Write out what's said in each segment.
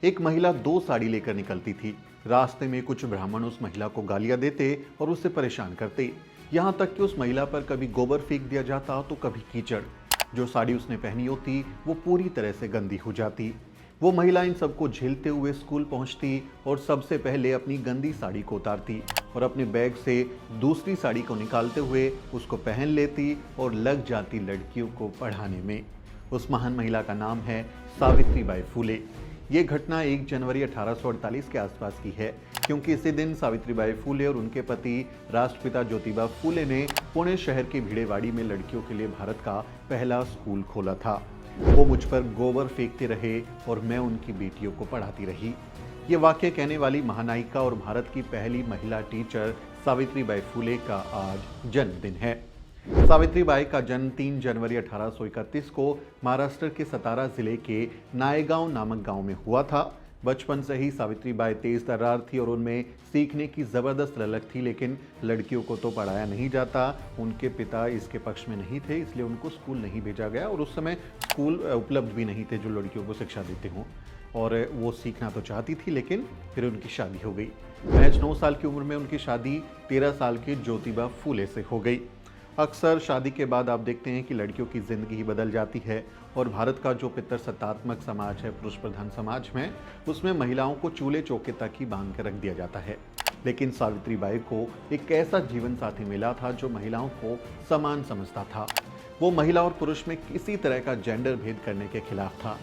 एक महिला 2 साड़ी लेकर निकलती थी। रास्ते में कुछ ब्राह्मण उस महिला को गालियां देते और उससे परेशान करते। यहाँ तक कि उस महिला पर कभी गोबर फेंक दिया जाता तो कभी कीचड़। जो साड़ी उसने पहनी होती वो पूरी तरह से गंदी हो जाती। वो महिला इन सबको झेलते हुए स्कूल पहुंचती और सबसे पहले अपनी गंदी साड़ी को उतारती और अपने बैग से दूसरी साड़ी को निकालते हुए उसको पहन लेती और लग जाती लड़कियों को पढ़ाने में। उस महान महिला का नाम है सावित्रीबाई फुले। ये घटना 1 जनवरी 1848 के आसपास की है, क्योंकि इसी दिन सावित्रीबाई फुले और उनके पति राष्ट्रपिता ज्योतिबा फुले ने पुणे शहर के भिड़ेवाड़ी में लड़कियों के लिए भारत का पहला स्कूल खोला था। वो मुझ पर गोबर फेंकते रहे और मैं उनकी बेटियों को पढ़ाती रही। ये वाक्य कहने वाली महानायिका और भारत की पहली महिला टीचर सावित्रीबाई फुले का आज जन्मदिन है। सावित्रीबाई का जन्म 3 जनवरी 1831 को महाराष्ट्र के सतारा जिले के नायगांव नामक गांव में हुआ था। बचपन से ही सावित्रीबाई तेज तर्रार थी और उनमें सीखने की जबरदस्त ललक थी, लेकिन लड़कियों को तो पढ़ाया नहीं जाता। उनके पिता इसके पक्ष में नहीं थे, इसलिए उनको स्कूल नहीं भेजा गया और उस समय स्कूल उपलब्ध भी नहीं थे जो लड़कियों को शिक्षा देते हों। और वो सीखना तो चाहती थी, लेकिन फिर उनकी शादी हो गई। महज 9 साल की उम्र में उनकी शादी 13 साल के ज्योतिबा फुले से हो गई। अक्सर शादी के बाद आप देखते हैं कि लड़कियों की जिंदगी ही बदल जाती है और भारत का जो पितृसत्तात्मक समाज है, पुरुष प्रधान समाज में, उसमें महिलाओं को चूल्हे चौके तक ही बांध कर रख दिया जाता है। लेकिन सावित्रीबाई को एक ऐसा जीवन साथी मिला था जो महिलाओं को समान समझता था। वो महिला और पुरुष में किसी तरह का जेंडर भेद करने के खिलाफ था।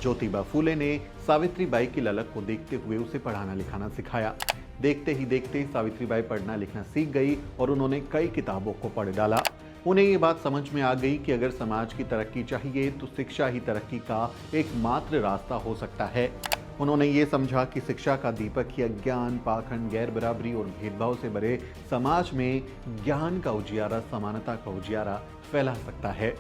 ज्योतिबा फुले ने सावित्रीबाई की ललक को देखते हुए उसे पढ़ाना लिखाना सिखाया। देखते ही देखते सावित्रीबाई पढ़ना लिखना सीख गई और उन्होंने कई किताबों को पढ़ डाला। उन्हें ये बात समझ में आ गई कि अगर समाज की तरक्की चाहिए तो शिक्षा ही तरक्की का एकमात्र रास्ता हो सकता है। उन्होंने ये समझा कि शिक्षा का दीपक ही अज्ञान, पाखंड, गैर बराबरी और भेदभाव से भरे समाज में ज्ञान का उजियारा, समानता का उजियारा फैला सकता है।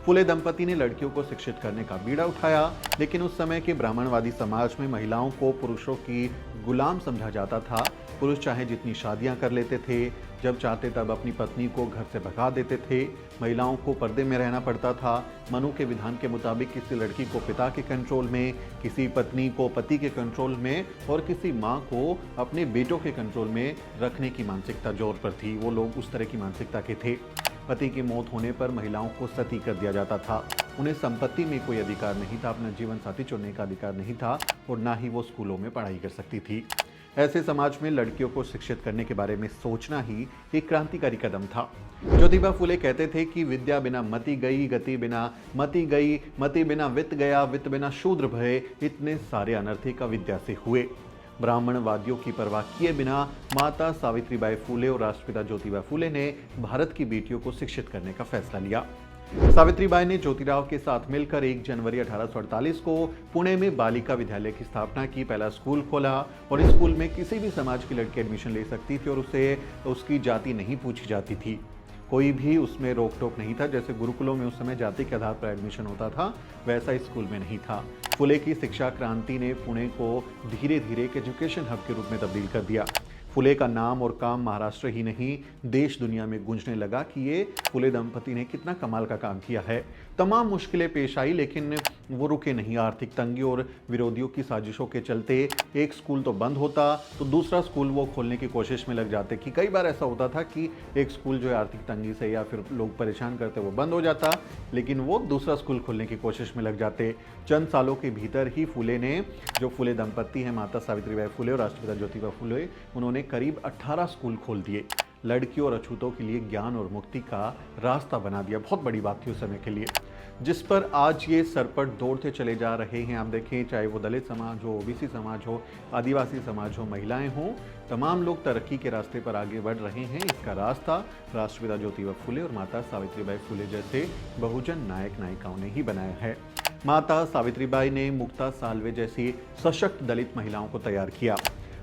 फुले दंपति ने लड़कियों को शिक्षित करने का बीड़ा उठाया, लेकिन उस समय के ब्राह्मणवादी समाज में महिलाओं को पुरुषों की गुलाम समझा जाता था। पुरुष चाहे जितनी शादियां कर लेते थे, जब चाहते तब अपनी पत्नी को घर से भगा देते थे। महिलाओं को पर्दे में रहना पड़ता था। मनु के विधान के मुताबिक किसी लड़की को पिता के कंट्रोल में, किसी पत्नी को पति के कंट्रोल में और किसी माँ को अपने बेटों के कंट्रोल में रखने की मानसिकता जोर पर थी। वो लोग उस तरह की मानसिकता के थे। पति की मौत होने पर महिलाओं को सती कर दिया जाता था। उन्हें संपत्ति में कोई अधिकार नहीं था, अपना जीवन साथी चुनने का अधिकार नहीं था और ना ही वो स्कूलों में पढ़ाई कर सकती थी। ऐसे समाज में लड़कियों को शिक्षित करने के बारे में सोचना ही एक क्रांतिकारी कदम था। ज्योतिबा फुले कहते थे कि विद्या बिना मति गई, गति बिना मति गई, मति बिना वित्त गया, वित्त बिना शूद्र भये, इतने सारे अनर्थी का विद्या से हुए। ब्राह्मणवादियों की परवाह किए बिना माता सावित्रीबाई फुले और राष्ट्रपिता ज्योतिबा फुले ने भारत की बेटियों को शिक्षित करने का फैसला लिया। सावित्रीबाई ने ज्योतिराव के साथ मिलकर 1 जनवरी 1848 को पुणे में बालिका विद्यालय की स्थापना की, पहला स्कूल खोला और इस स्कूल में किसी भी समाज की लड़की एडमिशन ले सकती थी और उसे उसकी जाति नहीं पूछी जाती थी। कोई भी उसमें रोक टोक नहीं था। जैसे गुरुकुलों में उस समय जाति के आधार पर एडमिशन होता था, वैसा इस स्कूल में नहीं था। फुले की शिक्षा क्रांति ने पुणे को धीरे धीरे एक एजुकेशन हब के रूप में तब्दील कर दिया। फुले का नाम और काम महाराष्ट्र ही नहीं, देश दुनिया में गूंजने लगा कि ये फुले दंपति ने कितना कमाल का काम किया है। तमाम मुश्किलें पेश आई, लेकिन वो रुके नहीं। आर्थिक तंगी और विरोधियों की साजिशों के चलते एक स्कूल तो बंद होता तो दूसरा स्कूल वो खोलने की कोशिश में लग जाते। कि कई बार ऐसा होता था कि एक स्कूल जो है आर्थिक तंगी से या फिर लोग परेशान करते वो बंद हो जाता, लेकिन वो दूसरा स्कूल खोलने की कोशिश में लग जाते। चंद सालों के भीतर ही फुले ने, जो फुले दंपति हैं, माता सावित्रीबाई फुले और राष्ट्रपिता ज्योतिबा फुले, उन्होंने करीब 18 स्कूल खोल दिए। लड़कियों और अछूतों के लिए ज्ञान और मुक्ति का रास्ता बना दिया। बहुत बड़ी बात थी उस समय के लिए, जिस पर आज ये सरपट दौड़ते चले जा रहे हैं। आप देखें, चाहे वो दलित समाज हो, ओबीसी समाज हो, आदिवासी समाज हो, महिलाएं हों, तमाम लोग तरक्की के रास्ते पर आगे बढ़ रहे हैं। इसका रास्ता राष्ट्रपिता ज्योतिबा फुले और माता सावित्रीबाई फुले जैसे बहुजन नायक नायिकाओं ने ही बनाया है। माता सावित्रीबाई ने मुक्ता साल्वे जैसी सशक्त दलित महिलाओं को तैयार किया।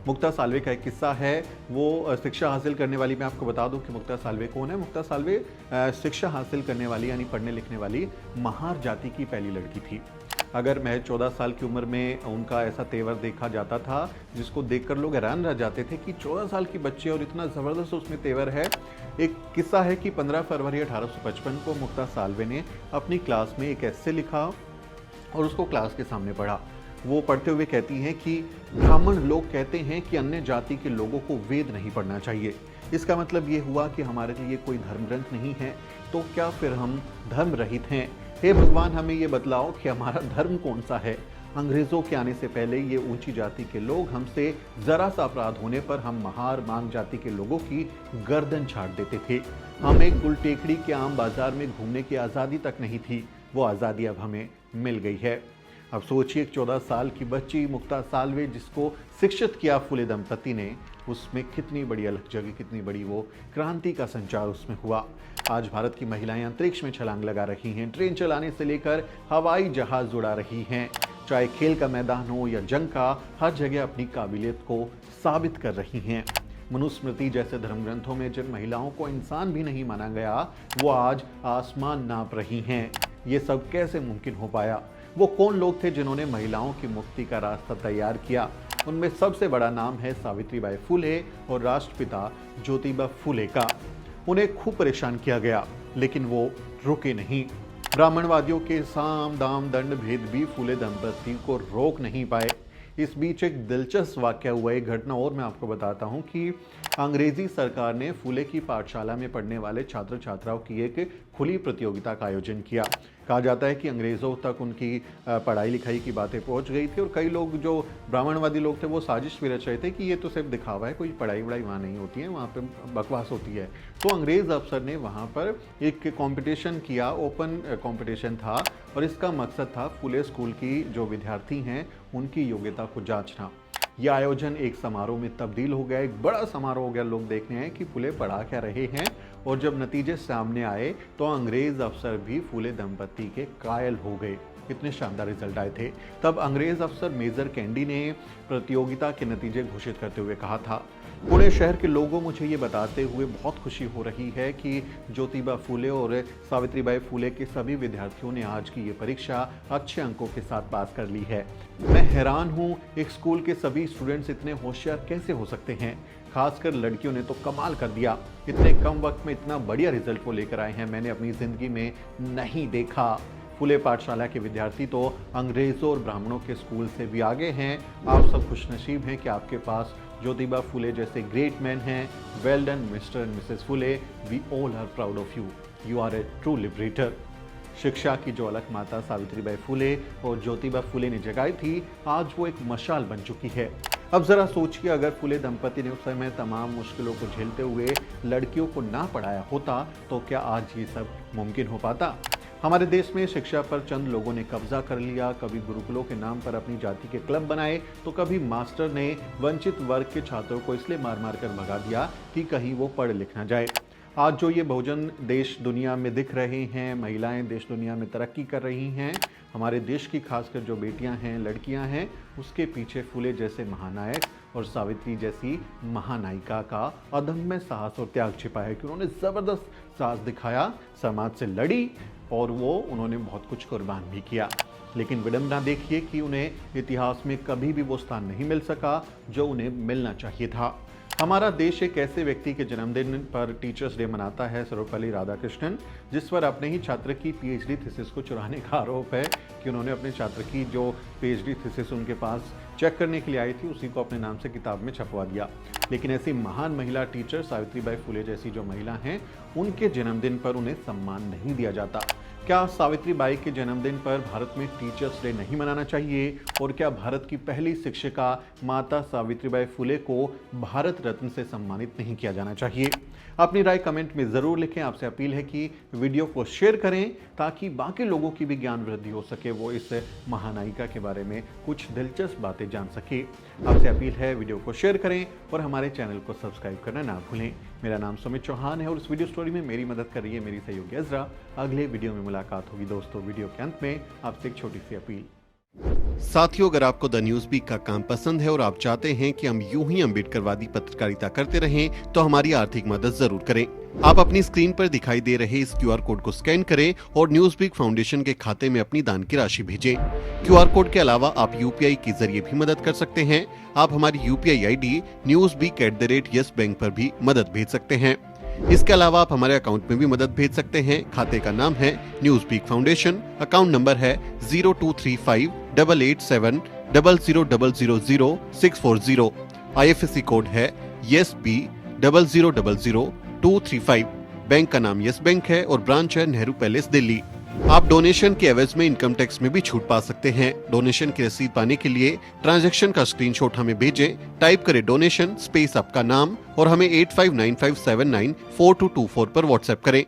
मुक्ता साल्वे का एक किस्सा है, वो शिक्षा हासिल करने वाली, मैं आपको बता दूं कि मुक्ता साल्वे कौन है। मुक्ता साल्वे शिक्षा हासिल करने वाली यानी पढ़ने लिखने वाली महार जाति की पहली लड़की थी। अगर महज 14 साल की उम्र में उनका ऐसा तेवर देखा जाता था जिसको देखकर लोग हैरान रह जाते थे कि 14 साल की बच्ची और इतना ज़बरदस्त उसमें तेवर है। एक किस्सा है कि 15 फरवरी 1855 को मुक्ता साल्वे ने अपनी क्लास में एक एस्से लिखा और उसको क्लास के सामने पढ़ा। वो पढ़ते हुए कहती हैं कि ब्राह्मण लोग कहते हैं कि अन्य जाति के लोगों को वेद नहीं पढ़ना चाहिए। इसका मतलब ये हुआ कि हमारे लिए कोई धर्म ग्रंथ नहीं है, तो क्या फिर हम धर्म रहित हैं? हे भगवान, हमें ये बतलाओ कि हमारा धर्म कौन सा है। अंग्रेजों के आने से पहले ये ऊंची जाति के लोग हमसे जरा सा अपराध होने पर हम महार मांग जाति के लोगों की गर्दन छाट देते थे। हम एक गुल टेकड़ी के आम बाजार में घूमने की आज़ादी तक नहीं थी, वो आज़ादी अब हमें मिल गई है। अब सोचिए 14 साल की बच्ची मुक्ता साल्वे जिसको शिक्षित किया फुले दंपति ने, उसमें कितनी बड़ी अलग जगह, कितनी बड़ी वो क्रांति का संचार उसमें हुआ। आज भारत की महिलाएं अंतरिक्ष में छलांग लगा रही हैं, ट्रेन चलाने से लेकर हवाई जहाज उड़ा रही हैं, चाहे खेल का मैदान हो या जंग का, हर जगह अपनी काबिलियत को साबित कर रही हैं। मनुस्मृति जैसे धर्म ग्रंथों में जिन महिलाओं को इंसान भी नहीं माना गया, वो आज आसमान नाप रही हैं। ये सब कैसे मुमकिन हो पाया? वो कौन लोग थे जिन्होंने महिलाओं की मुक्ति का रास्ता तैयार किया? उनमें सबसे बड़ा नाम है सावित्रीबाई फुले और राष्ट्रपिता ज्योतिबा फुले का। उन्हें खूब परेशान किया गया, लेकिन वो रुके नहीं। ब्राह्मणवादियों के साम दाम दंड भेद भी फुले दंपति को रोक नहीं पाए। इस बीच एक दिलचस्प वाकया हुआ, एक घटना और मैं आपको बताता हूं कि अंग्रेजी सरकार ने फुले की पाठशाला में पढ़ने वाले छात्र छात्राओं की एक खुली प्रतियोगिता का आयोजन किया। कहा जाता है कि अंग्रेज़ों तक उनकी पढ़ाई लिखाई की बातें पहुंच गई थी और कई लोग जो ब्राह्मणवादी लोग थे वो साजिश भी रच रहे थे कि ये तो सिर्फ दिखावा है, कोई पढ़ाई वढ़ाई वहाँ नहीं होती है, वहाँ पे बकवास होती है। तो अंग्रेज़ अफसर ने वहाँ पर एक कंपटीशन किया, ओपन कंपटीशन था और इसका मकसद था फुले स्कूल की जो विद्यार्थी हैं उनकी योग्यता को जांचना। यह आयोजन एक समारोह में तब्दील हो गया, एक बड़ा समारोह हो गया। लोग देखने आए कि फुले पढ़ा क्या रहे हैं और जब नतीजे सामने आए तो अंग्रेज अफसर भी फुले दंपति के कायल हो गए। इतने शानदार रिजल्ट आए थे। तब अंग्रेज अफसर मेजर कैंडी ने प्रतियोगिता के नतीजे घोषित करते हुए कहा था, पुणे शहर के लोगों, मुझे ये बताते हुए बहुत खुशी हो रही है कि ज्योतिबा फुले और सावित्रीबाई फुले के सभी विद्यार्थियों ने आज की ये परीक्षा अच्छे अंकों के साथ पास कर ली है। मैं हैरान हूँ, एक स्कूल के सभी स्टूडेंट्स इतने होशियार कैसे हो सकते हैं। खासकर लड़कियों ने तो कमाल कर दिया। इतने कम वक्त में इतना बढ़िया रिजल्ट वो लेकर आए हैं, मैंने अपनी ज़िंदगी में नहीं देखा। फुले पाठशाला के विद्यार्थी तो अंग्रेज़ों और ब्राह्मणों के स्कूल से भी आगे हैं। आप सब खुशनसीब हैं कि आपके पास ज्योतिबा फुले जैसे ग्रेट मैन हैं। Well done Mr and Mrs Phule, we all are proud of you, you are a true liberator. शिक्षा की जो अलख माता सावित्रीबाई फुले और ज्योतिबा फुले ने जगाई थी, आज वो एक मशाल बन चुकी है। अब जरा सोचिए, अगर फुले दंपति ने उस समय तमाम मुश्किलों को झेलते हुए लड़कियों को ना पढ़ाया होता तो क्या आज ये सब मुमकिन हो पाता? हमारे देश में शिक्षा पर चंद लोगों ने कब्जा कर लिया। कभी गुरुकुलों के नाम पर अपनी जाति के क्लब बनाए तो कभी मास्टर ने वंचित वर्ग के छात्रों को इसलिए मार मार कर भगा दिया कि कहीं वो पढ़ लिख ना जाए। आज जो ये बहुजन देश दुनिया में दिख रहे हैं, महिलाएं देश दुनिया में तरक्की कर रही हैं, हमारे देश की खासकर जो बेटियां हैं, लड़कियां हैं, उसके पीछे फुले जैसे महानायक और सावित्री जैसी महानायिका का अदम्य साहस और त्याग छिपा है कि उन्होंने ज़बरदस्त साहस दिखाया, समाज से लड़ी और उन्होंने बहुत कुछ कुर्बान भी किया। लेकिन विडंबना देखिए कि उन्हें इतिहास में कभी भी वो स्थान नहीं मिल सका जो उन्हें मिलना चाहिए था। हमारा देश एक ऐसे व्यक्ति के जन्मदिन पर टीचर्स डे मनाता है, सर्वपल्ली राधाकृष्णन, जिस पर अपने ही छात्र की पीएचडी थीसिस को चुराने का आरोप है कि उन्होंने अपने छात्र की जो पीएचडी थीसिस उनके पास चेक करने के लिए आई थी, उसी को अपने नाम से किताब में छपवा दिया। लेकिन ऐसी महान महिला टीचर सावित्रीबाई फुले जैसी जो महिला हैं, उनके जन्मदिन पर उन्हें सम्मान नहीं दिया जाता। क्या सावित्रीबाई के जन्मदिन पर भारत में टीचर्स डे नहीं मनाना चाहिए? और क्या भारत की पहली शिक्षिका माता सावित्रीबाई फुले को भारत रत्न से सम्मानित नहीं किया जाना चाहिए? अपनी राय कमेंट में ज़रूर लिखें। आपसे अपील है कि वीडियो को शेयर करें ताकि बाकी लोगों की भी ज्ञान वृद्धि हो सके, वो इस महानायिका के बारे में कुछ दिलचस्प बातें जान सके। आपसे अपील है वीडियो को शेयर करें और हमारे चैनल को सब्सक्राइब करना ना भूलें। मेरा नाम सुमित चौहान है और इस वीडियो स्टोरी में मेरी मदद कर रही है मेरी सहयोगी अजरा। अगले वीडियो में मुलाकात होगी दोस्तों। वीडियो के अंत में आपसे एक छोटी सी अपील। साथियों, अगर आपको द न्यूज वीक का काम पसंद है और आप चाहते हैं कि हम यूं ही अम्बेडकरवादी पत्रकारिता करते रहें, तो हमारी आर्थिक मदद जरूर करें। आप अपनी स्क्रीन पर दिखाई दे रहे इस क्यूआर कोड को स्कैन करें और न्यूज वीक फाउंडेशन के खाते में अपनी दान की राशि भेजें। क्यूआर कोड के अलावा आप यूपीआई के जरिए भी मदद कर सकते हैं। आप हमारी यूपीआई आईडी newsweek@yes बैंक पर भी मदद भेज सकते हैं। इसके अलावा आप हमारे अकाउंट में भी मदद भेज सकते हैं। खाते का नाम है News Week Foundation, account number है 02358878 00000640। IFSC कोड है YesB000235। बैंक का नाम यस बैंक है और ब्रांच है नेहरू पैलेस, दिल्ली। आप डोनेशन के एवज में इनकम टैक्स में भी छूट पा सकते हैं। डोनेशन की रसीद पाने के लिए ट्रांजैक्शन का स्क्रीनशॉट हमें भेजें। टाइप करें डोनेशन स्पेस आपका नाम और हमें 8595794224 पर व्हाट्सएप करें।